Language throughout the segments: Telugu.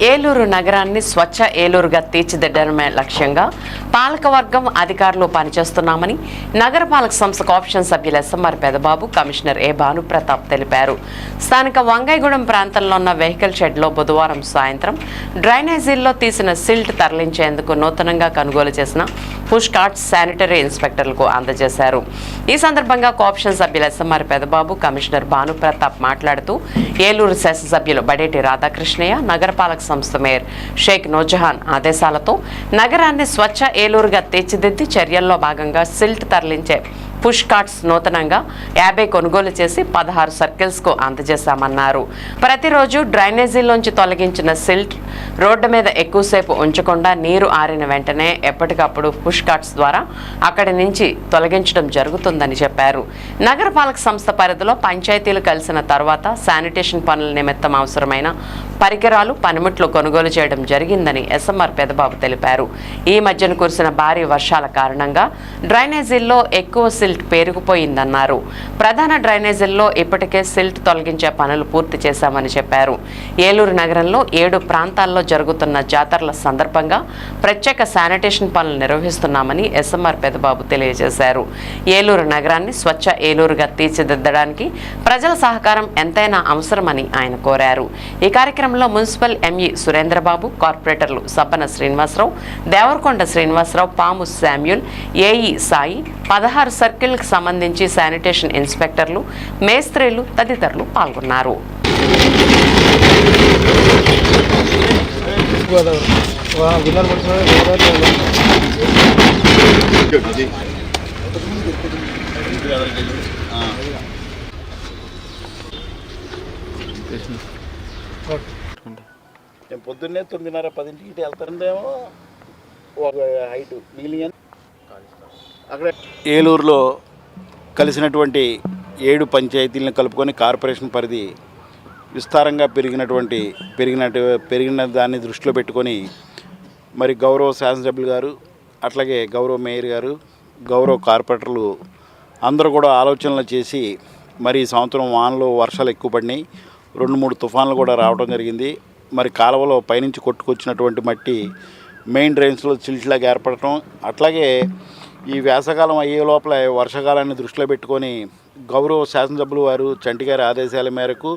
ఏలూరు నగరాన్ని స్వచ్ఛ ఏలూరుగా తీర్చిదిద్దడమే లక్ష్యంగా పాలకవర్గం అధికారులు పనిచేస్తున్నామని నగరపాలక సంస్థ కోఆప్షన్ సభ్యులు ఎస్ఎంఆర్ పెదబాబు, కమిషనర్ ఏ భానుప్రతాప్ తెలిపారు. స్థానిక వంగైగూడెం ప్రాంతంలో ఉన్న వెహికల్ షెడ్లో బుధవారం సాయంత్రం డ్రైనేజీల్లో తీసిన సిల్ట్ తరలించేందుకు నూతనంగా కొనుగోలు చేసిన పుష్ కార్ట్స్ శానిటరీ ఇన్స్పెక్టర్లకు అందజేశారు. ఈ సందర్భంగా కోఆప్షన్ సభ్యులు ఎస్ఎంఆర్ పెదబాబు, కమిషనర్ భానుప్రతాప్ మాట్లాడుతూ ఏలూరు శాసనసభ్యులు బడేటి రాధాకృష్ణయ్య, నగరపాలక సంస్థ మేయర్ షేక్ నూర్జహాన్ ఆదేశాలతో నగరాన్ని స్వచ్ఛ ఏలూరుగా తీర్చిదిద్ది చర్యల్లో భాగంగా సిల్ట్ తరలించే పుష్ కార్ట్స్ నూతనంగా 50 కొనుగోలు చేసి 16 సర్కిల్స్కు అందజేశామన్నారు. ప్రతిరోజు డ్రైనేజీలోంచి తొలగించిన సిల్ట్ రోడ్డు మీద ఎక్కువసేపు ఉంచకుండా నీరు ఆరిన వెంటనే ఎప్పటికప్పుడు పుష్ కార్ట్స్ ద్వారా అక్కడి నుంచి తొలగించడం జరుగుతుందని చెప్పారు. నగరపాలక సంస్థ పరిధిలో పంచాయతీలు కలిసిన తర్వాత శానిటేషన్ పనుల నిమిత్తం అవసరమైన పరికరాలు, పనిముట్లు కొనుగోలు చేయడం జరిగిందని ఎస్ఎంఆర్ పెదబాబు తెలిపారు. ఈ మధ్యన కురిసిన భారీ వర్షాల కారణంగా డ్రైనేజీల్లో ఎక్కువ సిల్ట్ పేరుకుపోయిందన్నారు. ప్రధాన డ్రైనేజీల్లో ఇప్పటికే సిల్ట్ తొలగించే పనులు పూర్తి చేశామని చెప్పారు. ఏలూరు నగరంలో 7 ప్రాంతాల్లో జరుగుతున్న జాతరల సందర్భంగా ప్రత్యేక శానిటేషన్ పనులు నిర్వహిస్తున్నామని ఎస్ఎంఆర్ పెదబాబు తెలియజేశారు. ఏలూరు నగరాన్ని స్వచ్ఛ ఏలూరుగా తీర్చిదిద్దడానికి ప్రజల సహకారం ఎంతైనా అవసరమని ఆయన కోరారు. ఈ కార్యక్రమంలో మున్సిపల్ ఎంఈ సురేంద్రబాబు, కార్పొరేటర్లు సబ్బన శ్రీనివాసరావు, దేవరకొండ శ్రీనివాసరావు, పాము శామ్యూల్, ఏఈ సాయి, 16 సర్కిల్కి సంబంధించి శానిటేషన్ ఇన్స్పెక్టర్లు, మేస్త్రీలు తదితరులు పాల్గొన్నారు. నేను పొద్దున్నే 9:30-10కి వెళ్తారేమో ఒక హైట్ మిలియన్. అక్కడ ఏలూరులో కలిసినటువంటి 7 పంచాయతీలను కలుపుకొని కార్పొరేషన్ పరిధి విస్తారంగా పెరిగిన దాన్ని దృష్టిలో పెట్టుకొని మరి గౌరవ శాసనసభ్యులు గారు, అట్లాగే గౌరవ మేయర్ గారు, గౌరవ కార్పొరేటర్లు అందరూ కూడా ఆలోచనలు చేసి మరి ఈ సంవత్సరం వానలో వర్షాలు ఎక్కువ పడినాయి, 2-3 తుఫాన్లు కూడా రావడం జరిగింది. మరి కాలువలో పైనుంచి కొట్టుకొచ్చినటువంటి మట్టి మెయిన్ డ్రైన్స్లో చిల్చిలాగా ఏర్పడటం, అట్లాగే ఈ వేసవకాలం అయ్యే లోపల వర్షాకాలాన్ని దృష్టిలో పెట్టుకొని గౌరవ శాసనసభ్యులు వారు చంటిగారి ఆదేశాల మేరకు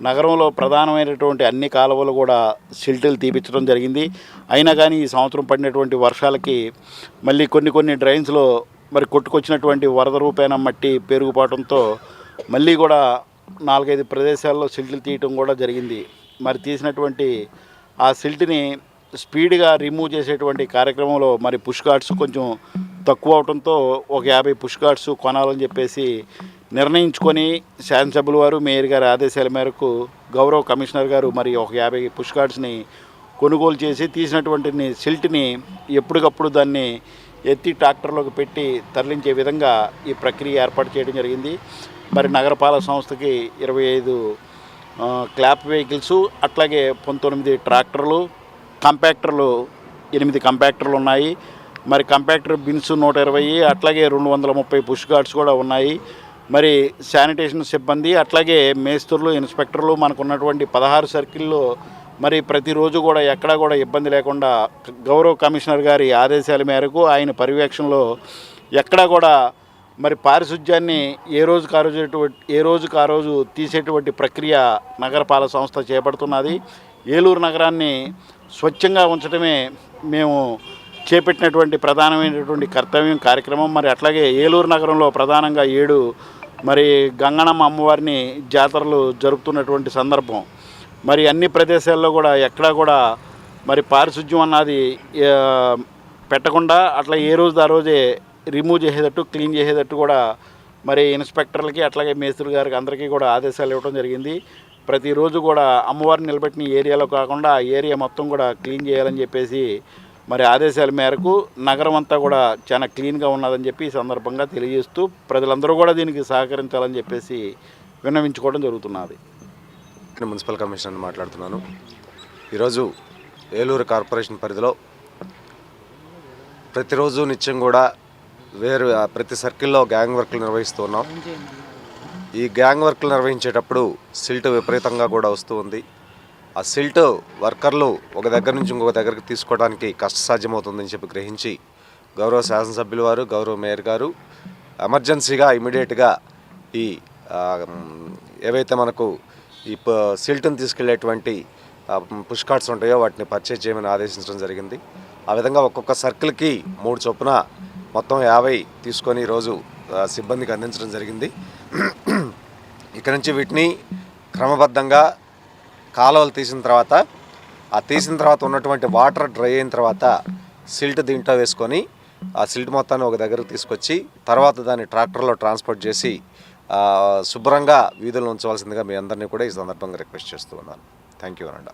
నగరంలో ప్రధానమైనటువంటి అన్ని కాలువలు కూడా సిల్టులు తీపించడం జరిగింది. అయినా కానీ ఈ సంవత్సరం పడినటువంటి వర్షాలకి మళ్ళీ కొన్ని డ్రైన్స్లో మరి కొట్టుకొచ్చినటువంటి వరద రూపేణ మట్టి పెరిగిపోవడంతో మళ్ళీ కూడా 4-5 ప్రదేశాల్లో సిల్టులు తీయటం కూడా జరిగింది. మరి తీసినటువంటి ఆ సిల్ట్ని స్పీడ్గా రిమూవ్ చేసేటువంటి కార్యక్రమంలో మరి పుష్ కార్ట్స్ కొంచెం తక్కువ అవడంతో ఒక 50 పుష్ కార్ట్స్ కొనాలని చెప్పేసి నిర్ణయించుకొని శాసనసభ్యుల వారు, మేయర్ గారి ఆదేశాల మేరకు గౌరవ కమిషనర్ గారు మరి ఒక 50 పుష్ కార్ట్స్ని కొనుగోలు చేసి తీసినటువంటి సిల్ట్ని ఎప్పటికప్పుడు దాన్ని ఎత్తి ట్రాక్టర్లోకి పెట్టి తరలించే విధంగా ఈ ప్రక్రియ ఏర్పాటు చేయడం జరిగింది. మరి నగరపాలక సంస్థకి 25 క్లాప్ వెహికల్స్, అట్లాగే 19 ట్రాక్టర్లు, కంపాక్టర్లు 8 కంపాక్టర్లు ఉన్నాయి. మరి కంపాక్టర్ బిన్స్ 120, అట్లాగే 230 పుష్ కార్ట్స్ కూడా ఉన్నాయి. మరి శానిటేషన్ సిబ్బంది, అట్లాగే మేస్త్రులు, ఇన్స్పెక్టర్లు మనకు ఉన్నటువంటి 16 సర్కిల్లో మరి ప్రతిరోజు కూడా ఎక్కడా కూడా ఇబ్బంది లేకుండా గౌరవ కమిషనర్ గారి ఆదేశాల మేరకు ఆయన పర్యవేక్షణలో ఎక్కడా కూడా మరి పారిశుధ్యాన్ని ఏ రోజుకు ఆ రోజు తీసేటువంటి ప్రక్రియ నగరపాలక సంస్థ చేపడుతున్నది. ఏలూరు నగరాన్ని స్వచ్ఛంగా ఉంచడమే మేము చేపట్టినటువంటి ప్రధానమైనటువంటి కార్యక్రమం. మరి అట్లాగే ఏలూరు నగరంలో ప్రధానంగా 7 మరి గంగణమ్మ అమ్మవారిని జాతరలు జరుపుతున్నటువంటి సందర్భం. మరి అన్ని ప్రదేశాల్లో కూడా ఎక్కడా కూడా మరి పారిశుధ్యం అన్నది పెట్టకుండా అట్లా ఏ రోజు ఆ రోజే రిమూవ్ చేసేటట్టు, క్లీన్ చేసేటట్టు కూడా మరి ఇన్స్పెక్టర్లకి, అట్లాగే మేస్త్రి గారికి అందరికీ కూడా ఆదేశాలు ఇవ్వడం జరిగింది. ప్రతిరోజు కూడా అమ్మవారిని నిలబెట్టిన ఏరియాలో కాకుండా ఆ ఏరియా మొత్తం కూడా క్లీన్ చేయాలని చెప్పేసి మరి ఆదేశాల మేరకు నగరం అంతా కూడా చాలా క్లీన్గా ఉన్నదని చెప్పి ఈ సందర్భంగా తెలియజేస్తూ ప్రజలందరూ కూడా దీనికి సహకరించాలని చెప్పేసి విన్నవించుకోవడం జరుగుతున్నది. మున్సిపల్ కమిషనర్ మాట్లాడుతున్నాను. ఈరోజు ఏలూరు కార్పొరేషన్ పరిధిలో ప్రతిరోజు నిత్యం కూడా ప్రతి సర్కిల్లో గ్యాంగ్ వర్క్లు నిర్వహిస్తూ ఉన్నాం. ఈ గ్యాంగ్ వర్క్లు నిర్వహించేటప్పుడు సిల్ట్ విపరీతంగా కూడా వస్తూ ఉంది. ఆ సిల్ట్ వర్కర్లు ఒక దగ్గర నుంచి ఇంకొక దగ్గరికి తీసుకోవడానికి కష్టసాధ్యమవుతుందని చెప్పి గ్రహించి గౌరవ శాసనసభ్యుల వారు, గౌరవ మేయర్ గారు ఎమర్జెన్సీగా ఇమీడియట్గా ఈ ఏవైతే మనకు ఈ సిల్ట్ని తీసుకెళ్లేటువంటి పుష్ కార్ట్స్ ఉంటాయో వాటిని పర్చేజ్ చేయమని ఆదేశించడం జరిగింది. ఆ విధంగా ఒక్కొక్క సర్కిల్కి 3 చొప్పున మొత్తం 50 తీసుకొని ఈరోజు సిబ్బందికి అందించడం జరిగింది. ఇక్కడ నుంచి వీటిని క్రమబద్ధంగా కాలువలు తీసిన తర్వాత ఉన్నటువంటి వాటర్ డ్రై అయిన తర్వాత సిల్ట్ దీంట్లో వేసుకొని ఆ సిల్ట్ మొత్తాన్ని ఒక దగ్గరకు తీసుకొచ్చి తర్వాత దాన్ని ట్రాక్టర్లో ట్రాన్స్పోర్ట్ చేసి శుభ్రంగా వీధుల్లో ఉంచవలసిందిగా మీ అందరినీ కూడా ఈ సందర్భంగా రిక్వెస్ట్ చేస్తూ ఉన్నాను. థ్యాంక్ యూ అనండి.